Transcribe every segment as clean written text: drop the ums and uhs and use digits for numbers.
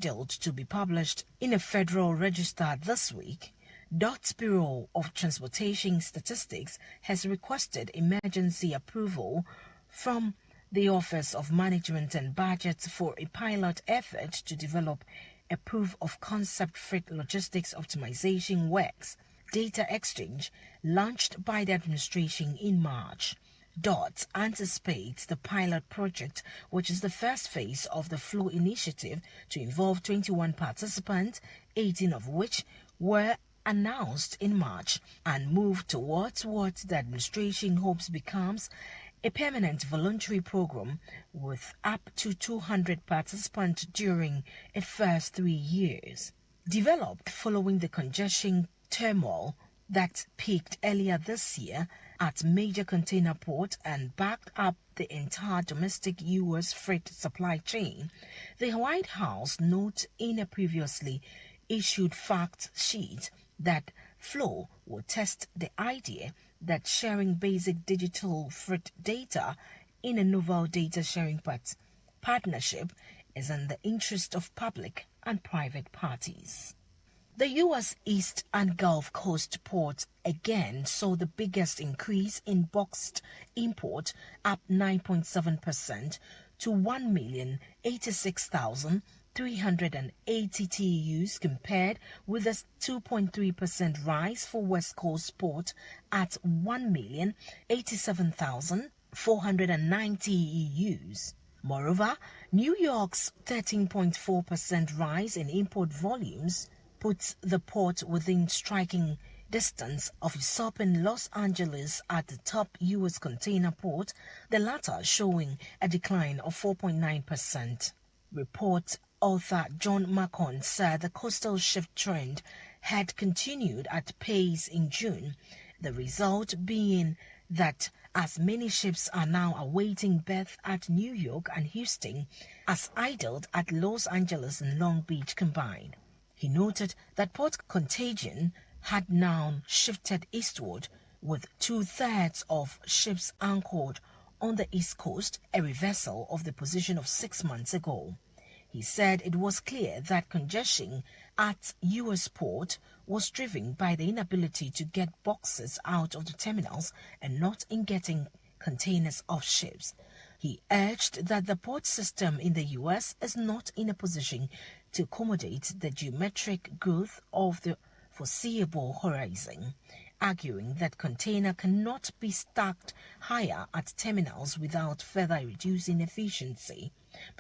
scheduled to be published in a federal register this week, DOT's Bureau of Transportation Statistics has requested emergency approval from the Office of Management and Budget for a pilot effort to develop a proof of concept freight logistics optimization works data exchange launched by the administration in March. DOT anticipates the pilot project, which is the first phase of the Flow initiative, to involve 21 participants, 18 of which were announced in March, and move towards what the administration hopes becomes a permanent voluntary program with up to 200 participants during its first 3 years. Developed following the congestion turmoil that peaked earlier this year at major container ports and backed up the entire domestic U.S. freight supply chain, the White House notes in a previously issued fact sheet that Flow will test the idea that sharing basic digital freight data in a novel data sharing partnership is in the interest of public and private parties. The U.S. East and Gulf Coast ports again saw the biggest increase in boxed import, up 9.7% to 1,086,380 TEUs, compared with a 2.3% rise for West Coast port at 1,087,490 TEUs. Moreover, New York's 13.4% rise in import volumes puts the port within striking distance of usurping Los Angeles at the top U.S. container port, the latter showing a decline of 4.9%. Report author John Macon said the coastal shift trend had continued at pace in June, the result being that as many ships are now awaiting berth at New York and Houston as idled at Los Angeles and Long Beach combined. He noted that port contagion had now shifted eastward, with 2/3 of ships anchored on the East Coast, a reversal of the position of 6 months ago. He said it was clear that congestion at U.S. port was driven by the inability to get boxes out of the terminals and not in getting containers off ships. He urged that the port system in the U.S. is not in a position to accommodate the geometric growth of the foreseeable horizon, arguing that container cannot be stacked higher at terminals without further reducing efficiency.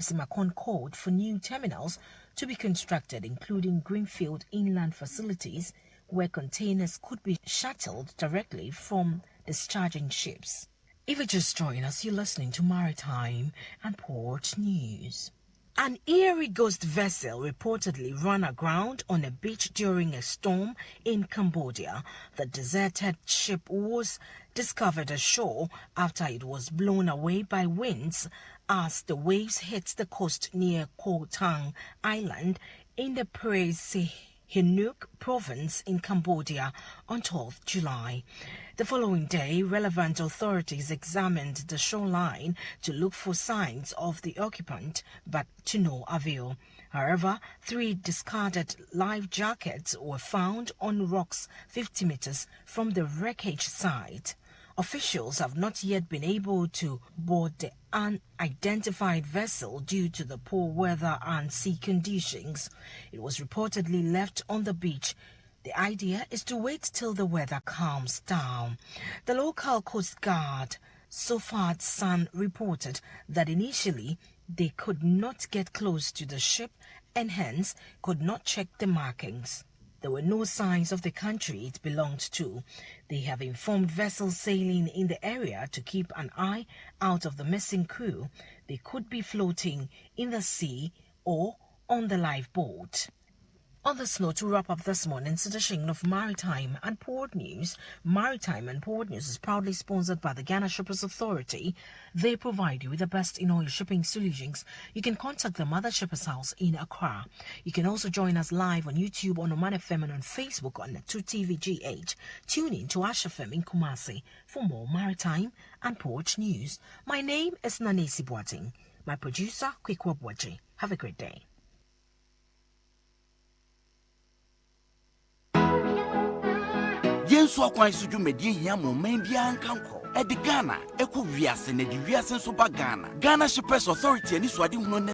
Mr. Macon called for new terminals to be constructed, including greenfield inland facilities where containers could be shuttled directly from discharging ships. If you just join us, you're listening to Maritime and Port News. An eerie ghost vessel reportedly ran aground on a beach during a storm in Cambodia. The deserted ship was discovered ashore after it was blown away by winds as the waves hit the coast near Koh Tang Island in the Sihanouk province in Cambodia on 12th July. The following day, relevant authorities examined the shoreline to look for signs of the occupant, but to no avail. However, 3 discarded life jackets were found on rocks 50 meters from the wreckage site. Officials have not yet been able to board the unidentified vessel due to the poor weather and sea conditions. It was reportedly left on the beach. The idea is to wait till the weather calms down. The local Coast Guard, Sofad San, reported that initially they could not get close to the ship and hence could not check the markings. There were no signs of the country it belonged to. They have informed vessels sailing in the area to keep an eye out of the missing crew. They could be floating in the sea or on the lifeboat. On this note, to wrap up this morning's edition of Maritime and Port News. Maritime and Port News is proudly sponsored by the Ghana Shippers Authority. They provide you with the best in oil shipping solutions. You can contact them at the Shippers House in Accra. You can also join us live on YouTube on Omanfm and on Facebook on 2TVGH. Tune in to FM in Kumasi for more Maritime and Port News. My name is Nanesi Boateng. My producer, Kwikwa Bwaji. Have a great day. yenso akwan so dwumadi hia mo man bia ankanko e de Ghana eko wiase na de wiase so ba Ghana Shippers Authority ani so ade hunu